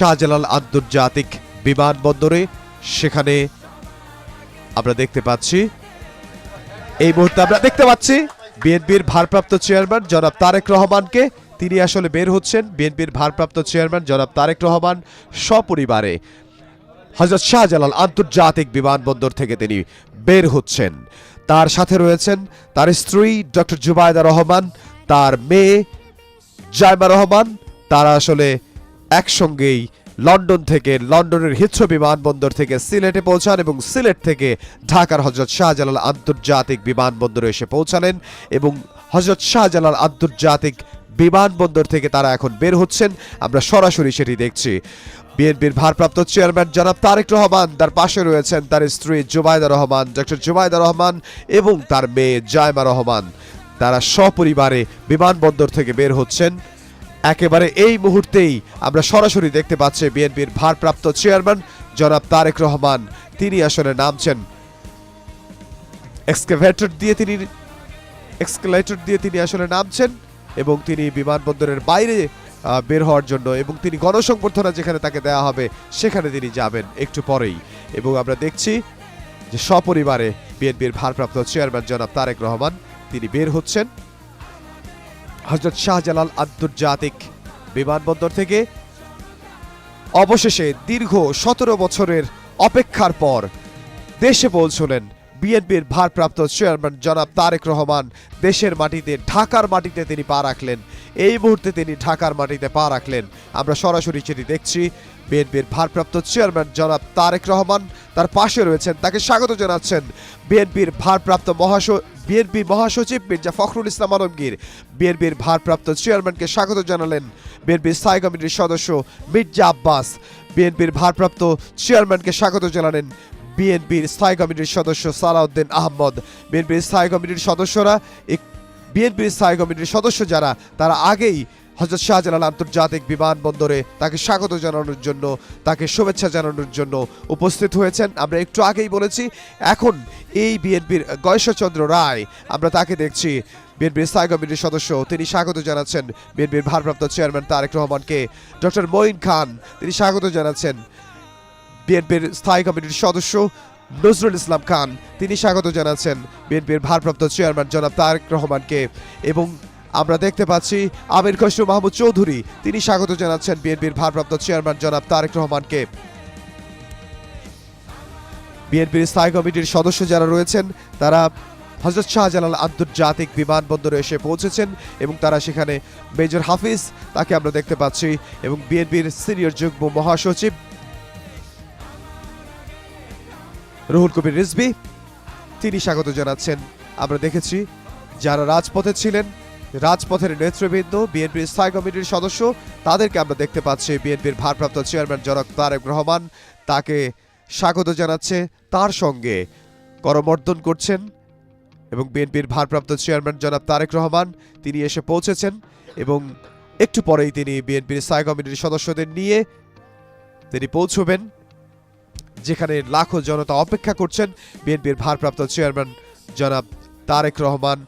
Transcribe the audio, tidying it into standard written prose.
শাহজালাল আন্তর্জাতিক বিমানবন্দরে। সেখানে আমরা দেখতে পাচ্ছি, এই মুহূর্তে আমরা দেখতে পাচ্ছি বিএনপির ভারপ্রাপ্ত চেয়ারম্যান জনাব তারেক রহমানকে। তিনি আসলে বের হচ্ছেন। বিএনপির ভারপ্রাপ্ত চেয়ারম্যান জনাব তারেক রহমান সপরিবারে হযরত শাহজালাল আন্তর্জাতিক বিমানবন্দর থেকে তিনি বের হচ্ছেন। তার সাথে রয়েছেন তার স্ত্রী ডক্টর জুবাইদা রহমান, তার মেয়ে জাইমা রহমান। তারা আসলে একসঙ্গেই লন্ডন থেকে, লন্ডনের হিথ্রো বিমানবন্দর থেকে সিলেটে পৌঁছান এবং সিলেট থেকে ঢাকার হযরত শাহজালাল আন্তর্জাতিক বিমানবন্দরে এসে পৌঁছালেন এবং হযরত শাহজালাল আন্তর্জাতিক বিমানবন্দর থেকে তারা এখন বের হচ্ছেন। আমরা সরাসরি সেটি দেখছি। বিএনপির ভারপ্রাপ্ত চেয়ারম্যান জনাব তারেক রহমান, তার পাশে রয়েছেন তার স্ত্রী জুবাইদা রহমান, ডক্টর জুবাইদা রহমান এবং তার মেয়ে জাইমা রহমান। তারা সপরিবারে বিমানবন্দর থেকে বের হচ্ছেন। একেবারে এই মুহূর্তেই আমরা সরাসরি দেখতে পাচ্ছি বিএনপির ভারপ্রাপ্ত চেয়ারম্যান জনাব তারেক রহমান তিনি আসলে নামছেন এক্সকেলেটর দিয়ে তিনি আসলে নামছেন এবং তিনি বিমানবন্দরের বাইরে বের হওয়ার জন্য, এবং তিনি গণসংবর্ধনা যেখানে তাকে দেওয়া হবে সেখানে তিনি যাবেন একটু পরেই। এবং আমরা দেখছি যে সপরিবারে বিএনপির ভারপ্রাপ্ত চেয়ারম্যান জনাব তারেক রহমান তিনি বের হচ্ছেন হযরত শাহজালাল আন্তর্জাতিক বিমানবন্দর থেকে। অবশেষে দীর্ঘ 17 বছরের অপেক্ষার পর দেশে পৌঁছলেন বিএনপির ভারপ্রাপ্ত চেয়ারম্যান জনাব তারেক রহমান। দেশের মাটিতে, ঢাকার মাটিতে তিনি পা রাখলেন। এই মুহূর্তে তিনি ঢাকার মাটিতে পা রাখলেন। আমরা সরাসরি সেটি দেখছি। বিএনপির ভারপ্রাপ্ত চেয়ারম্যান জনাব তারেক রহমান, তার পাশে রয়েছেন, তাকে স্বাগত জানাচ্ছেন বিএনপির মহাসচিব মির্জা ফখরুল ইসলাম আলমগীর। বিএনপির ভারপ্রাপ্ত চেয়ারম্যানকে স্বাগত জানালেন বিএনপির স্থায়ী কমিটির সদস্য মির্জা আব্বাস। বিএনপির ভারপ্রাপ্ত চেয়ারম্যানকে স্বাগত জানালেন বিএনপির স্থায়ী কমিটির সদস্য সালাউদ্দিন আহমদ। বিএনপির স্থায়ী কমিটির সদস্য যারা, তারা আগেই হযরত শাহজালাল আন্তর্জাতিক বিমানবন্দরে তাকে স্বাগত জানানোর জন্য, তাকে শুভেচ্ছা জানানোর জন্য উপস্থিত হয়েছেন। আমরা একটু আগেই বলেছি, এখন এই বিএনপির গয়েশ্বরচন্দ্র রায়, আমরা তাকে দেখছি বিএনপির স্থায়ী কমিটির সদস্য, তিনি স্বাগত জানাচ্ছেন বিএনপির ভারপ্রাপ্ত চেয়ারম্যান তারেক রহমানকে। ডক্টর মঈন খান তিনি স্বাগত জানাচ্ছেন বিএনপির স্থায়ী কমিটির সদস্য নজরুল ইসলাম খান, তিনি স্বাগত জানাচ্ছেন বিএনপির ভারপ্রাপ্ত চেয়ারম্যান জনাব তারেক রহমানকে। এবং আমরা দেখতে পাচ্ছি আমির খসরু মাহমুদ চৌধুরী, তিনি স্বাগত জানাচ্ছেন বিএনপির ভারপ্রাপ্ত চেয়ারম্যান জনাব তারেক রহমানকে। বিএনপির স্থায়ী কমিটির সদস্য যারা রয়েছেন তারা হযরত শাহজালাল আন্তর্জাতিক বিমানবন্দরে এসে পৌঁছেছেন এবং তারা সেখানে মেজর হাফিজ, তাকে আমরা দেখতে পাচ্ছি, এবং বিএনপির সিনিয়র যুগ্ম মহাসচিব রুহুল কবির রিজভী, তিনি স্বাগত জানাচ্ছেন। আমরা দেখেছি যারা রাজপথে ছিলেন, রাজপথের নেতৃবৃন্দ, বিএনপির স্থায়ী কমিটির সদস্য, তাদেরকে আমরা দেখতে পাচ্ছি বিএনপির ভারপ্রাপ্ত চেয়ারম্যান জনাব তারেক রহমান তাকে স্বাগত জানাচ্ছে, তার সঙ্গে করমর্দন করছেন। এবং বিএনপির ভারপ্রাপ্ত চেয়ারম্যান জনাব তারেক রহমান তিনি এসে পৌঁছেছেন এবং একটু পরেই তিনি বিএনপির স্থায়ী কমিটির সদস্যদের নিয়ে তিনি পৌঁছবেন যেখানে লাখো জনতা অপেক্ষা করছেন বিএনপির ভারপ্রাপ্ত চেয়ারম্যান জনাব তারেক রহমান